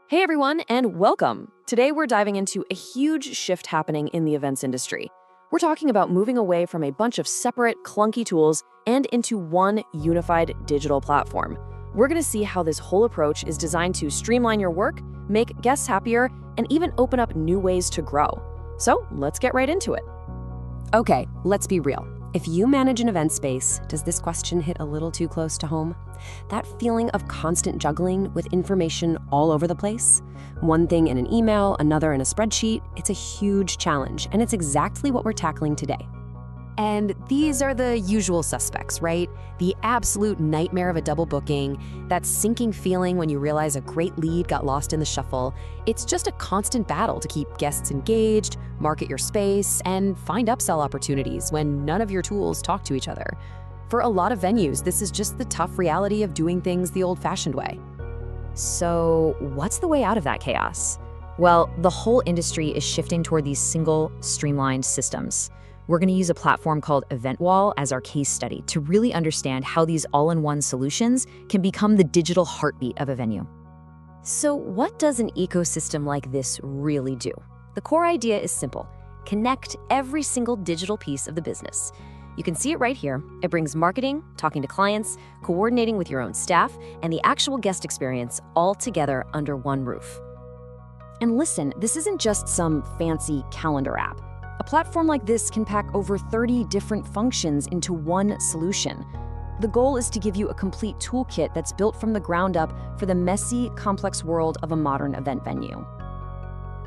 Hey everyone, and welcome! Today we're diving into a huge shift happening in the events industry. We're talking about moving away from a bunch of separate, clunky tools and into one unified digital platform. We're going to see how this whole approach is designed to streamline your work, make guests happier, and even open up new ways to grow. So let's get right into it. Okay, let's be real. If you manage an event space, does this question hit a little too close to home? That feeling of constant juggling with information all over the place? One thing in an email, another in a spreadsheet, it's a huge challenge, and it's exactly what we're tackling today. And these are the usual suspects, right? The absolute nightmare of a double booking, that sinking feeling when you realize a great lead got lost in the shuffle. It's just a constant battle to keep guests engaged, market your space, and find upsell opportunities when none of your tools talk to each other. For a lot of venues, this is just the tough reality of doing things the old-fashioned way. So what's the way out of that chaos? Well, the whole industry is shifting toward these single, streamlined systems. We're going to use a platform called Evntwall as our case study to really understand how these all-in-one solutions can become the digital heartbeat of a venue. So what does an ecosystem like this really do? The core idea is simple: connect every single digital piece of the business. You can see it right here. It brings marketing, talking to clients, coordinating with your own staff, and the actual guest experience all together under one roof. And listen, this isn't just some fancy calendar app. A platform like this can pack over 30 different functions into one solution. The goal is to give you a complete toolkit that's built from the ground up for the messy, complex world of a modern event venue.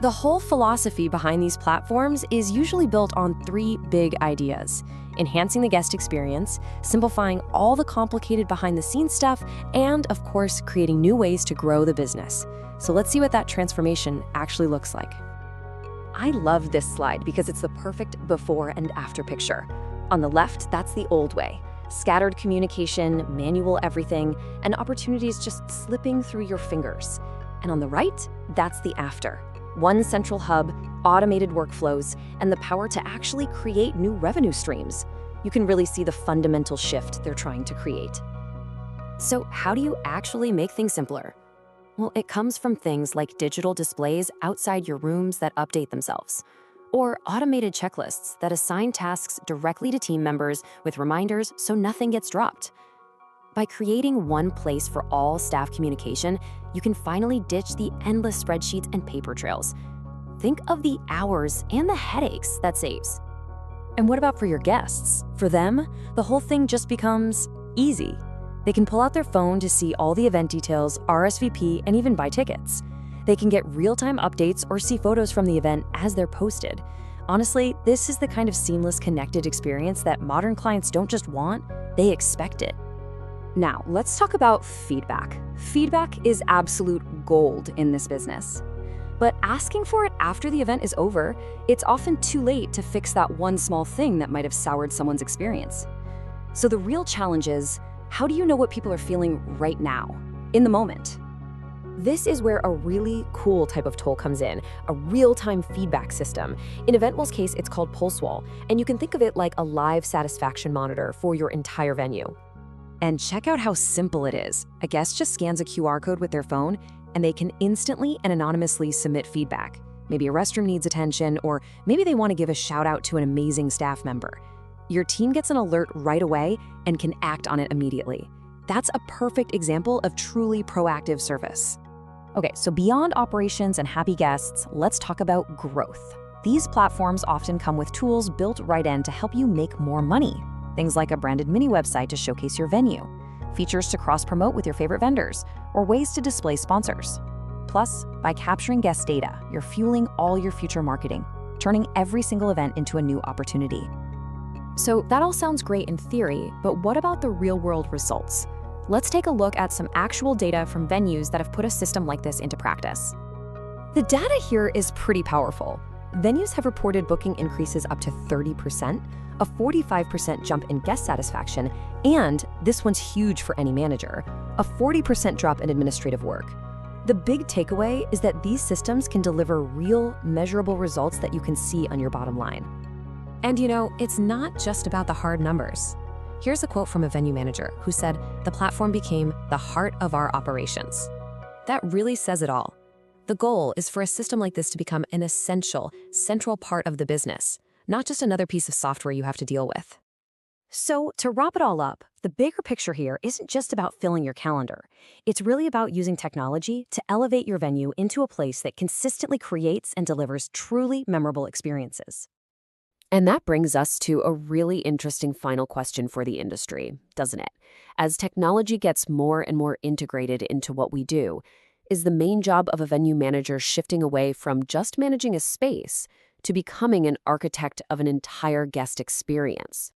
The whole philosophy behind these platforms is usually built on three big ideas: enhancing the guest experience, simplifying all the complicated behind-the-scenes stuff, and, of course, creating new ways to grow the business. So let's see what that transformation actually looks like. I love this slide because it's the perfect before and after picture. On the left, that's the old way. Scattered communication, manual everything, and opportunities just slipping through your fingers. And on the right, that's the after. One central hub, automated workflows, and the power to actually create new revenue streams. You can really see the fundamental shift they're trying to create. So how do you actually make things simpler? Well, it comes from things like digital displays outside your rooms that update themselves, or automated checklists that assign tasks directly to team members with reminders so nothing gets dropped. By creating one place for all staff communication, you can finally ditch the endless spreadsheets and paper trails. Think of the hours and the headaches that saves. And what about for your guests? For them, the whole thing just becomes easy. They can pull out their phone to see all the event details, RSVP, and even buy tickets. They can get real-time updates or see photos from the event as they're posted. Honestly, this is the kind of seamless, connected experience that modern clients don't just want, they expect it. Now, let's talk about feedback. Feedback is absolute gold in this business. But asking for it after the event is over, it's often too late to fix that one small thing that might have soured someone's experience. So the real challenge is, how do you know what people are feeling right now, in the moment? This is where a really cool type of tool comes in, a real-time feedback system. In Evntwall's case, it's called PulseWall, and you can think of it like a live satisfaction monitor for your entire venue. And check out how simple it is. A guest just scans a QR code with their phone, and they can instantly and anonymously submit feedback. Maybe a restroom needs attention, or maybe they want to give a shout out to an amazing staff member. Your team gets an alert right away and can act on it immediately. That's a perfect example of truly proactive service. Okay, so beyond operations and happy guests, let's talk about growth. These platforms often come with tools built right in to help you make more money. Things like a branded mini website to showcase your venue, features to cross-promote with your favorite vendors, or ways to display sponsors. Plus, by capturing guest data, you're fueling all your future marketing, turning every single event into a new opportunity. So that all sounds great in theory, but what about the real-world results? Let's take a look at some actual data from venues that have put a system like this into practice. The data here is pretty powerful. Venues have reported booking increases up to 30%, a 45% jump in guest satisfaction, and, this one's huge for any manager, a 40% drop in administrative work. The big takeaway is that these systems can deliver real, measurable results that you can see on your bottom line. And you know, it's not just about the hard numbers. Here's a quote from a venue manager who said, "The platform became the heart of our operations." That really says it all. The goal is for a system like this to become an essential, central part of the business, not just another piece of software you have to deal with. So, to wrap it all up, the bigger picture here isn't just about filling your calendar. It's really about using technology to elevate your venue into a place that consistently creates and delivers truly memorable experiences. And that brings us to a really interesting final question for the industry, doesn't it? As technology gets more and more integrated into what we do, is the main job of a venue manager shifting away from just managing a space to becoming an architect of an entire guest experience?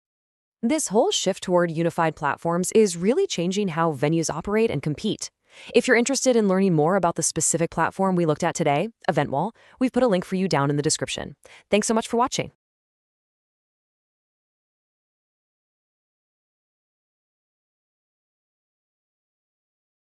This whole shift toward unified platforms is really changing how venues operate and compete. If you're interested in learning more about the specific platform we looked at today, Eventwall, we've put a link for you down in the description. Thanks so much for watching.